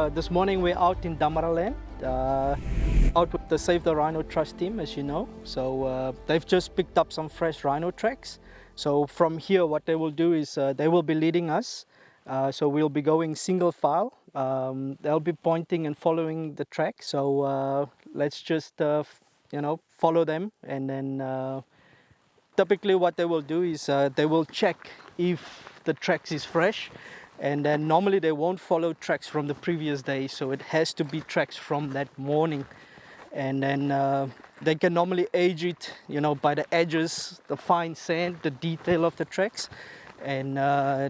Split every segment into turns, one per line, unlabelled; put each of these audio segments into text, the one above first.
this morning we're out in Damaraland, out with the Save the Rhino Trust team, as you know. So they've just picked up some fresh rhino tracks. So from here what they will do is they will be leading us. So we'll be going single file. They'll be pointing and following the track. So let's just follow them, and then typically what they will do is they will check if the tracks is fresh, and then normally they won't follow tracks from the previous day, so it has to be tracks from that morning. And then they can normally age it, by the edges, the fine sand, the detail of the tracks, and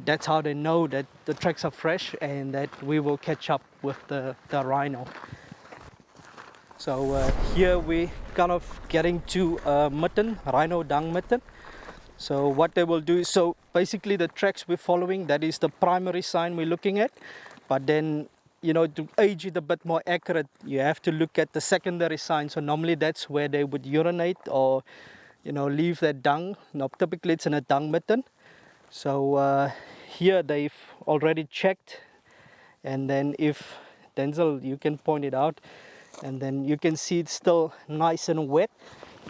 that's how they know that the tracks are fresh and that we will catch up with the rhino. So here we kind of getting to a mitten, rhino dung mitten. So what they will do is, so basically the tracks we're following, that is the primary sign we're looking at. But then, to age it a bit more accurate, you have to look at the secondary sign. So normally that's where they would urinate or, leave their dung. Now, typically it's in a dung mitten. So here they've already checked. And then if, Denzel, you can point it out. And then you can see it's still nice and wet.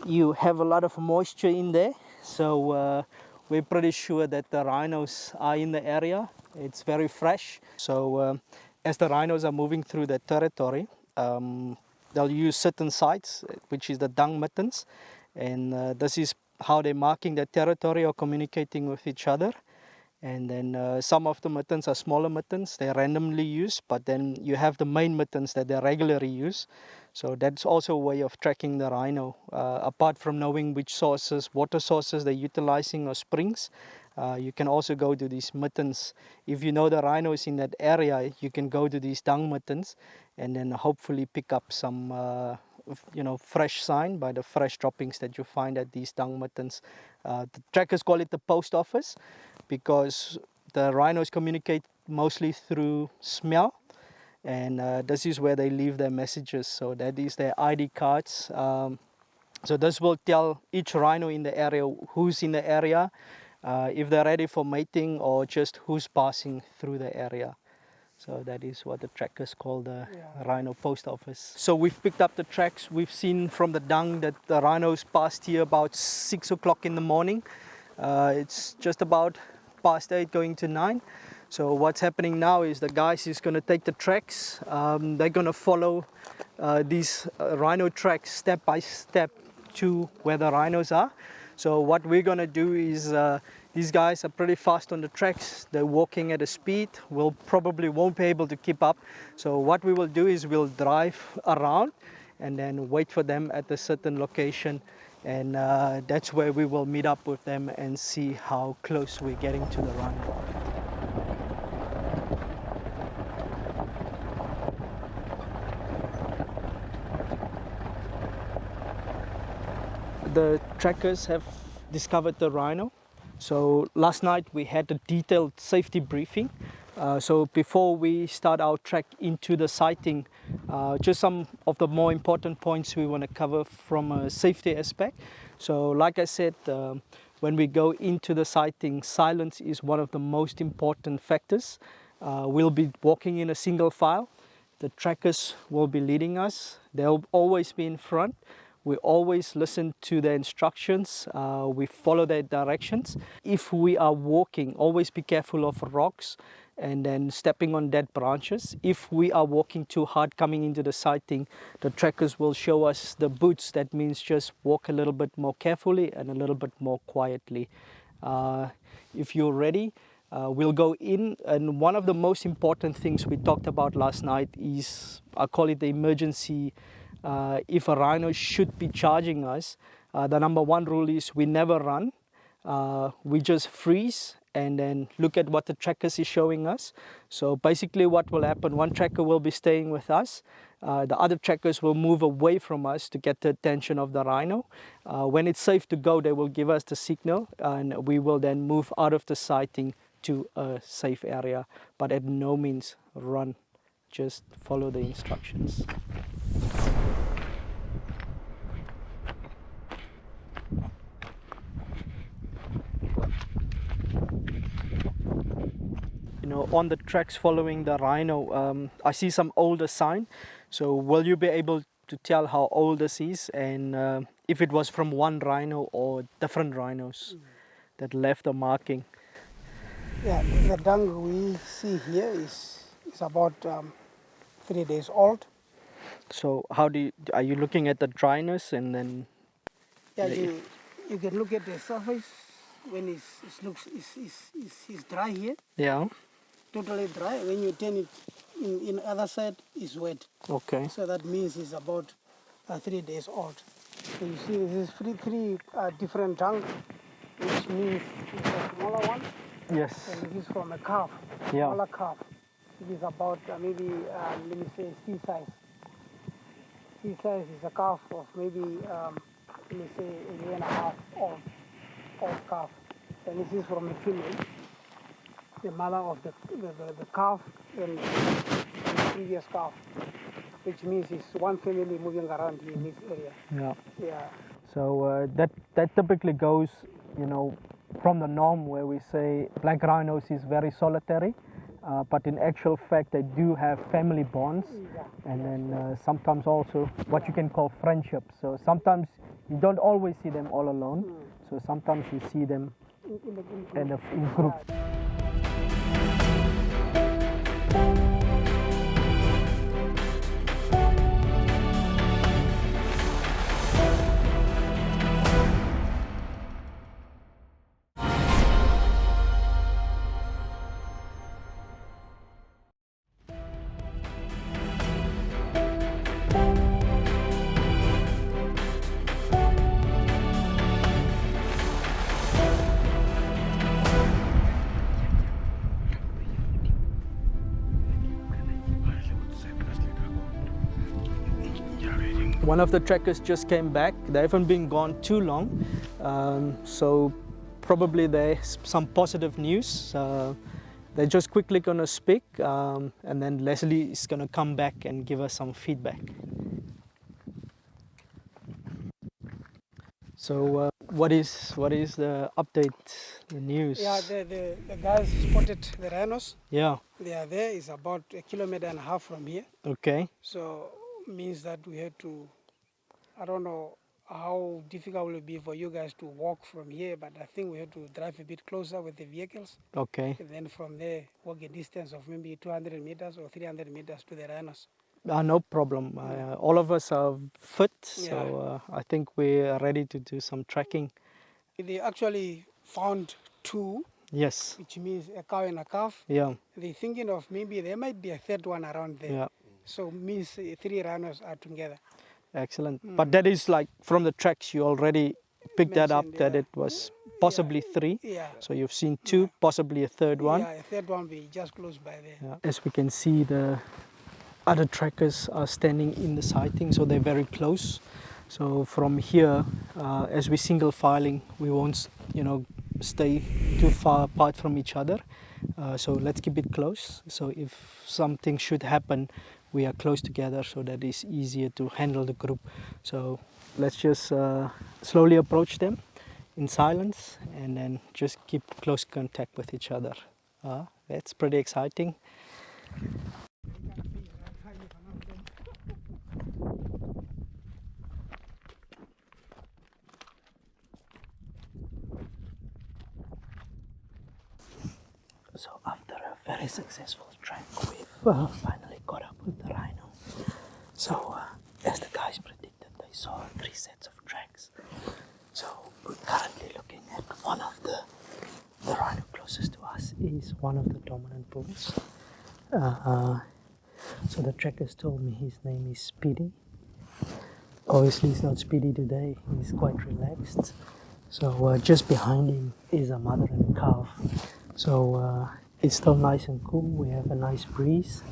You have a lot of moisture in there. So we're pretty sure that the rhinos are in the area. It's very fresh. So as the rhinos are moving through the territory, they'll use certain sites, which is the dung mittens. And this is how they're marking their territory or communicating with each other. And then some of the mittens are smaller mittens, they're randomly used, but then you have the main mittens that they regularly use. So that's also a way of tracking the rhino. Apart from knowing which sources, water sources they're utilizing or springs, you can also go to these mittens. If you know the rhino is in that area, you can go to these dung mittens and then hopefully pick up some fresh sign by the fresh droppings that you find at these dung mittens. The trackers call it the post office because the rhinos communicate mostly through smell, and this is where they leave their messages. So that is their ID cards. So this will tell each rhino in the area who's in the area, if they're ready for mating, or just who's passing through the area. So that is what the trackers call the rhino post office. So we've picked up the tracks. We've seen from the dung that the rhinos passed here about 6 o'clock in the morning. It's just about past 8 going to 9. So what's happening now is the guys is going to take the tracks. They're going to follow these rhino tracks step by step to where the rhinos are. So what we're going to do is these guys are pretty fast on the tracks. They're walking at a speed. We'll probably won't be able to keep up. So what we will do is we'll drive around and then wait for them at a certain location. And that's where we will meet up with them and see how close we're getting to the rhino. The trackers have discovered the rhino. So last night we had a detailed safety briefing. So before we start our trek into the sighting, just some of the more important points we want to cover from a safety aspect. So like I said, when we go into the sighting, silence is one of the most important factors. We'll be walking in a single file. The trackers will be leading us. They'll always be in front. We always listen to the instructions, we follow their directions. If we are walking, always be careful of rocks and then stepping on dead branches. If we are walking too hard coming into the sighting, the trackers will show us the boots. That means just walk a little bit more carefully and a little bit more quietly. If you're ready, we'll go in, and one of the most important things we talked about last night is, I call it the emergency. If a rhino should be charging us, the number one rule is we never run. We just freeze and then look at what the trackers is showing us. So basically what will happen, one tracker will be staying with us. The other trackers will move away from us to get the attention of the rhino. When it's safe to go, they will give us the signal and we will then move out of the sighting to a safe area. But at no means run, just follow the instructions. on the tracks following the rhino, I see some older sign. So will you be able to tell how old this is, and if it was from one rhino or different rhinos that left the marking?
Yeah, the dung we see here is about 3 days old.
So how are you looking at the dryness, and then?
Yeah, you can look at the surface when it's dry here.
Yeah.
Totally dry. When you turn it in other side, it's wet.
Okay.
So that means it's about 3 days old. So you see, this is three different dung, which means it's a smaller one.
Yes.
And this is from a calf,
Yeah.
smaller calf. It is about maybe, let me say, C size. C size is a calf of maybe, let me say, a year and a half old calf. And this is from a female, the mother of the calf and the previous calf, which means it's one family moving around here in this area.
Yeah.
Yeah.
So that typically goes, from the norm where we say black rhinos is very solitary, but in actual fact they do have family bonds, and then sometimes also what you can call friendship. So sometimes you don't always see them all alone, so sometimes you see them in groups. One of the trackers just came back. They haven't been gone too long, so probably there's some positive news. They're just quickly going to speak, and then Lesley is going to come back and give us some feedback. So what is the update, the news?
Yeah, the guys spotted the rhinos.
Yeah.
They are there. It's about 1.5 kilometers from here.
Okay.
So means that we had to, I don't know how difficult it will be for you guys to walk from here, but I think we have to drive a bit closer with the vehicles.
Okay.
And then from there, walk a distance of maybe 200 meters or 300 meters to the rhinos.
No problem. All of us are fit, so I think we're ready to do some tracking.
They actually found two.
Yes.
Which means a cow and a calf.
Yeah.
They're thinking of maybe there might be a third one around there.
Yeah.
So means 3 rhinos are together.
Excellent. But that is like from the tracks you already picked that up, that it was possibly 3.
Yeah.
So you've seen 2, possibly a third one.
Yeah, a third one will be just close by there.
Yeah. As we can see, the other trackers are standing in the sighting, so they're very close. So from here, as we're single filing, we won't, stay too far apart from each other. So let's keep it close. So if something should happen, we are close together, so that is easier to handle the group. So let's just slowly approach them in silence, and then just keep close contact with each other. That's pretty exciting. So after a very successful track, we've finally caught up with the rhino. So as the guys predicted, they saw 3 sets of tracks. So we're currently looking at one of the rhino closest to us is one of the dominant bulls. So the trackers told me his name is Speedy. Obviously he's not speedy today, he's quite relaxed. So just behind him is a mother and calf. So it's still nice and cool, we have a nice breeze.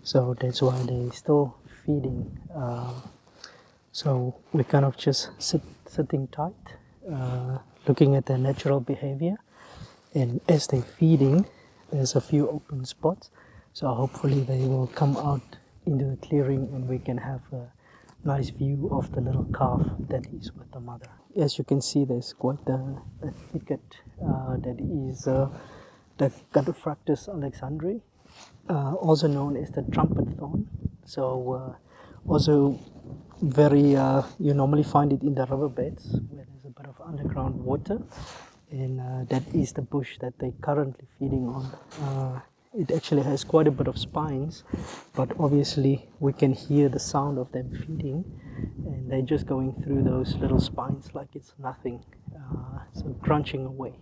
So that's why they're still feeding. So we're kind of just sitting tight, looking at their natural behavior. And as they're feeding, there's a few open spots. So hopefully they will come out into the clearing and we can have a nice view of the little calf that is with the mother. As you can see, there's quite a thicket that is the Cataphractus alexandri, also known as the trumpet thorn. So also very, you normally find it in the riverbeds where there's a bit of underground water, and that is the bush that they're currently feeding on. It actually has quite a bit of spines, but obviously we can hear the sound of them feeding, and they're just going through those little spines like it's nothing, so crunching away.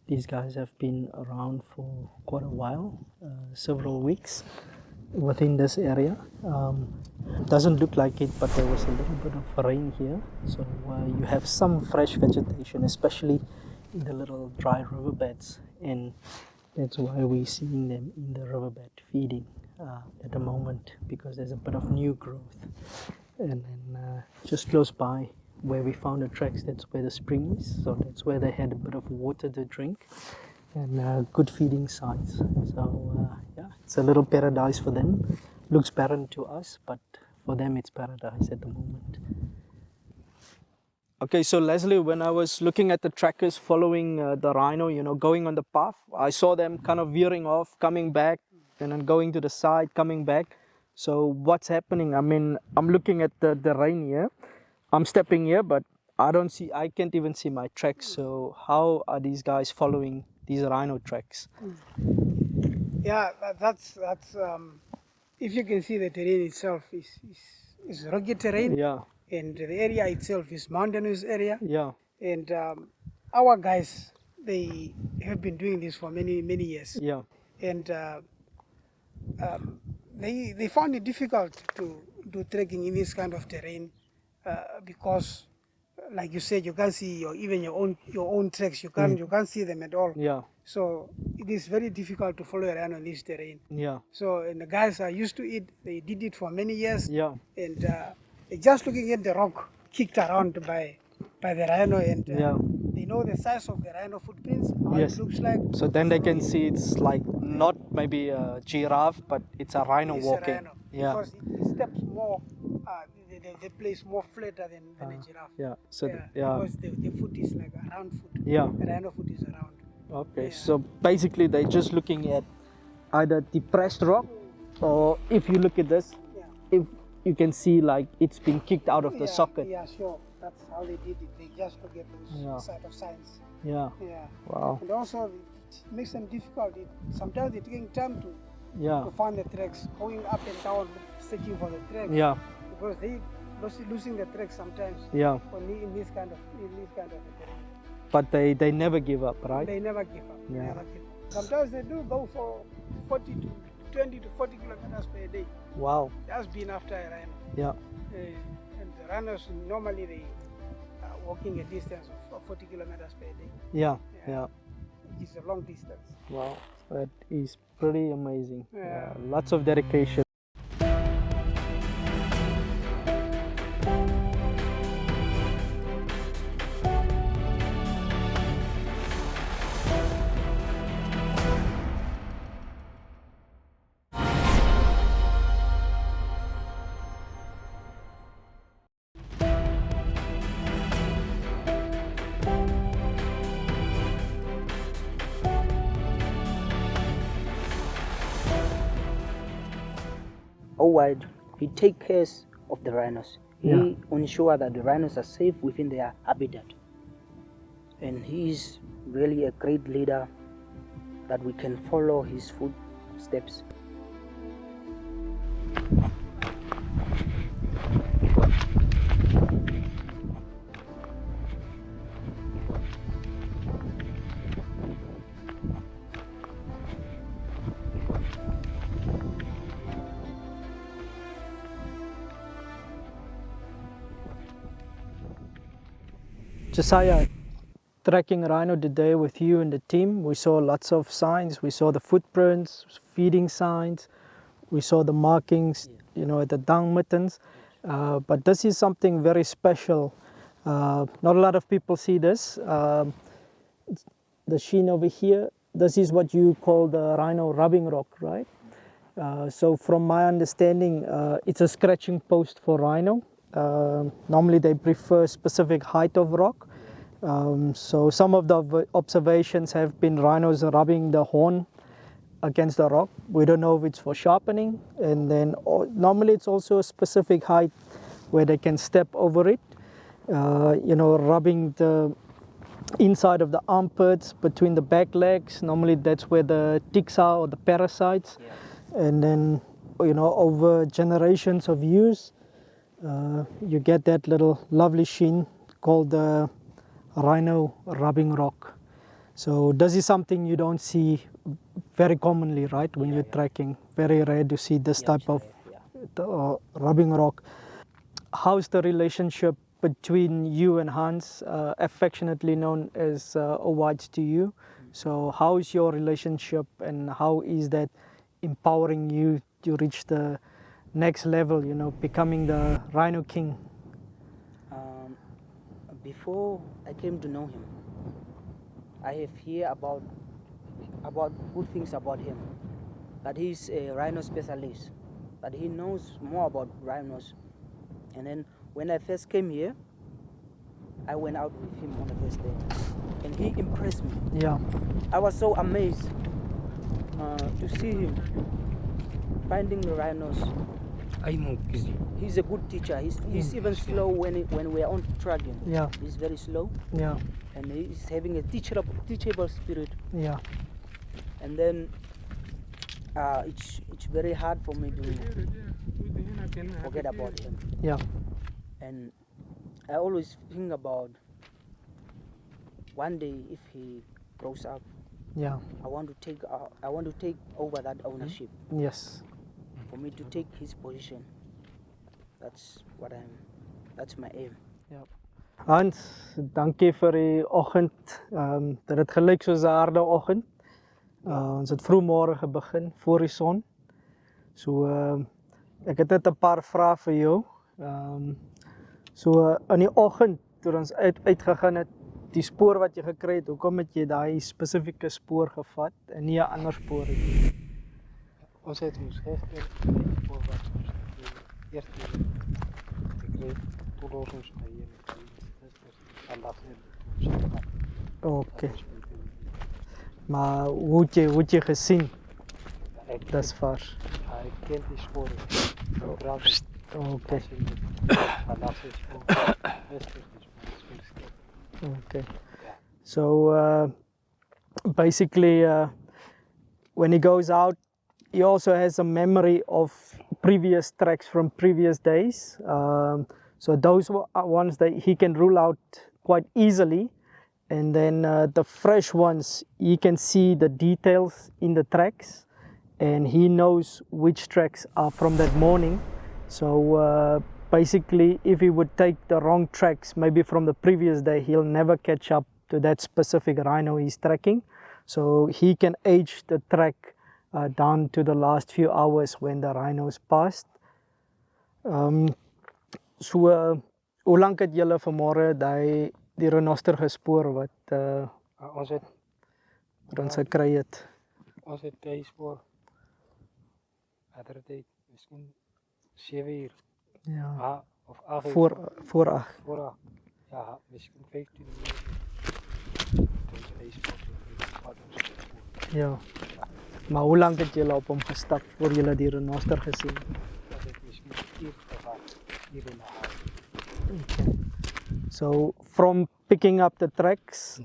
These guys have been around for quite a while, several weeks within this area. Doesn't look like it, but there was a little bit of rain here, so you have some fresh vegetation, especially in the little dry riverbeds, and that's why we're seeing them in the riverbed feeding at the moment, because there's a bit of new growth. And then just close by where we found the tracks, that's where the spring is, so that's where they had a bit of water to drink, and good feeding sites. So yeah, it's a little paradise for them. Looks barren to us, but for them it's paradise at the moment. Okay, so Lesley, when I was looking at the trackers following the rhino, you know, going on the path, I saw them kind of veering off, coming back, and then going to the side, coming back. So what's happening? I mean, I'm looking at the rain here. I'm stepping here, but I can't even see my tracks. So how are these guys following these rhino tracks?
Yeah, that's if you can see, the terrain itself is rugged terrain.
Yeah.
And the area itself is mountainous area.
Yeah.
And our guys, they have been doing this for many years.
Yeah.
And they found it difficult to do trekking in this kind of terrain because, like you said, you can't see even your own tracks. You can't see them at all.
Yeah.
So it is very difficult to follow around on this terrain.
Yeah.
So, and the guys are used to it. They did it for many years.
Yeah.
And just looking at the rock kicked around by the rhino, and they know the size of the rhino footprints, how it looks like.
So then they can see it's like not maybe a giraffe, but it's a rhino walking.
A rhino, because it steps more, the place more flatter than a giraffe.
Yeah. So
because the foot is like a round foot.
Yeah.
The rhino foot is around.
Okay. So basically they're just looking at either depressed rock, or if you look at this, if you can see like it's been kicked out of the socket.
Yeah, sure. That's how they did it. They just look at those side of signs.
Yeah.
Yeah.
Wow.
And also it makes them difficult. Sometimes they're taking time to find the tracks, going up and down, searching for the tracks. Yeah. Because they losing the tracks sometimes. Yeah. In this kind of terrain.
But they never give up, right?
They never give up. Yeah. Never give up. Sometimes they do go for 20 to 40 kilometers per day. Wow. That's been after a rhino. Yeah. And the rhinos normally they are walking a distance of 40 kilometers per day. Yeah. Yeah. It's a long distance.
Wow. That is pretty amazing. Yeah. Lots of dedication.
Ou Wit, he takes care of the rhinos. He ensures that the rhinos are safe within their habitat. And he is really a great leader that we can follow his footsteps.
Jesayas, tracking rhino today with you and the team, we saw lots of signs. We saw the footprints, feeding signs, we saw the markings, you know, at the dung mittens. But this is something very special. Not a lot of people see this. The sheen over here, this is what you call the rhino rubbing rock, right? So from my understanding, it's a scratching post for rhino. Normally they prefer specific height of rock, So some of the observations have been rhinos rubbing the horn against the rock. We don't know if it's for sharpening, and then normally it's also a specific height where they can step over it. Rubbing the inside of the armpits, between the back legs. Normally that's where the ticks are, or the parasites. Yeah. And then, over generations of use, you get that little lovely sheen called the rhino rubbing rock. So this is something you don't see very commonly, right? When you're tracking, very rare to see this type of rubbing rock. How's the relationship between you and Hans, affectionately known as Ou Wit to you? So how is your relationship, and how is that empowering you to reach the next level, becoming the Rhino King?
Before I came to know him, I have heard about good things about him, that he's a rhino specialist, that he knows more about rhinos. And then when I first came here, I went out with him on the first day, and he impressed me.
Yeah.
I was so amazed to see him finding the rhinos.
I know,
He's a good teacher. He's even slow when we're on tracking.
Yeah.
He's very slow.
Yeah.
And he's having a teachable spirit.
Yeah.
And then it's very hard for me to forget about him.
Yeah.
And I always think about one day if he grows up.
Yeah.
I want to take over that ownership.
Yes.
For me to take his position. That's my aim.
Ja. Hans, dankie vir die oggend. Dit het gelyk soos 'n harde oggend. Ons het vroegmôre begin voor die son. So ek het net 'n paar vrae vir jou. So in die oggend toe ons uitgegaan het, die spoor wat jy gekry het, hoekom het jy daai spesifieke spoor gevat en nie 'n ander spoor nie?
Ons het ons regter die spoor wat ons eerst gekry toelossings by hier met die vandag het.
Okay. Maar hoe het jy gesien? Dis vars.
Ek ken die spore.
Okay.
Vandag het spoor.
Okay. So basically when he goes out, he also has a memory of previous tracks from previous days. So those are ones that he can rule out quite easily. And then the fresh ones, he can see the details in the tracks. And he knows which tracks are from that morning. So basically, if he would take the wrong tracks, maybe from the previous day, he'll never catch up to that specific rhino he's tracking. So he can age the track down to the last few hours when the rhinos passed. So hoe lank het julle vanmôre die renoster gespoor wat
ons het
ons gekry het?
Ons het die spoor tyd, miskien 7 uur.
Ja.
Of 8 uur.
Voor 8.
Voor 8. Ja, miskien 15 uur.
Ja. Maar hoe lang het julle op hom gestap voor julle die renoster gesien?
Dat het miskien 4 gehad. 4 en 'n half.
Okay. So from picking up the tracks,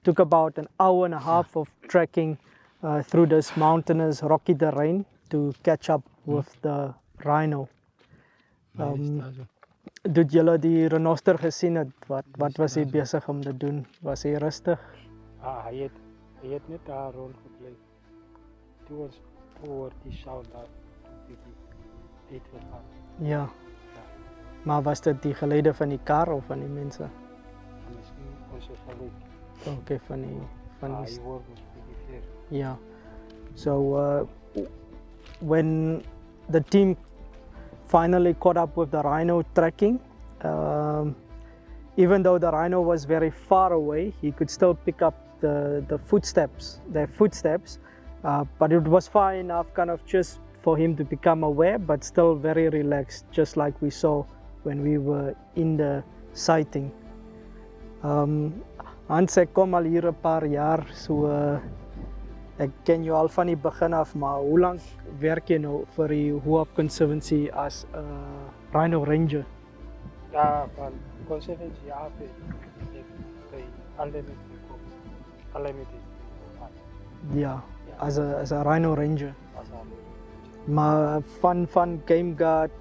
took about an hour and a half of trekking through this mountainous rocky terrain to catch up with the rhino. Did julle die renoster gesien het? Wat was hy besig om te doen? Was hy rustig?
Hy het net daar rondgebly. Toe ons hoor die sound daar dit gegaan.
Ja. Maar was dit die geluide van die kar of van die mense?
Miskien ons geluid.
Okay, van die
Hy hoor ons bietjie.
Yeah. So when the team finally caught up with the rhino tracking, even though the rhino was very far away, he could still pick up their footsteps, but it was far enough kind of just for him to become aware, but still very relaxed, just like we saw when we were in the sighting. Hans, ek kom al hier 'n paar jaar, so ek ken jou al van die begin af, maar hoe lank werk jy nou vir die Ou Wit Conservancy as 'n Rhino Ranger?
Ja, van conservancy af kay unlimited ko. Unlimited.
Ja, as 'n Rhino Ranger.
As
Maar van Game Guard,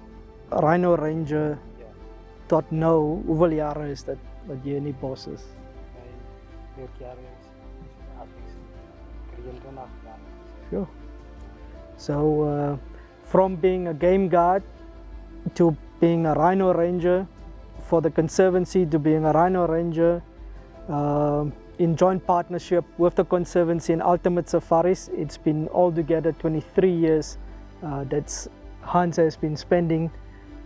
Rhino Ranger
ja,
tot nou, hoeveel jare is dit wat jy in die bos is?
my werkjare is as ek 23 jaar.
Sure. So, from being a game guard to being a Rhino Ranger for the Conservancy to being a Rhino Ranger in joint partnership with the Conservancy and Ultimate Safaris, it's been altogether 23 years that Hans has been spending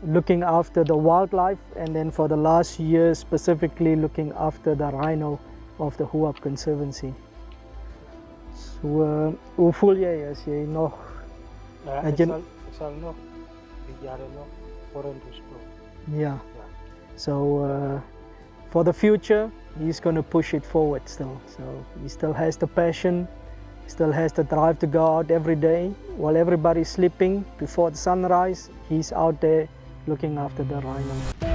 looking after the wildlife, and then for the last year specifically looking after the rhino of the Ou Wit Conservancy. So, hoe voel jy as jy nog
Ja,
En
ek
jy-
sal nog die jare nog vorentoe speel.
Yeah. So for the future, he's going to push it forward still. So he still has the passion, still has the drive to go out every day while everybody's sleeping. Before the sunrise, he's out there looking after the rhino.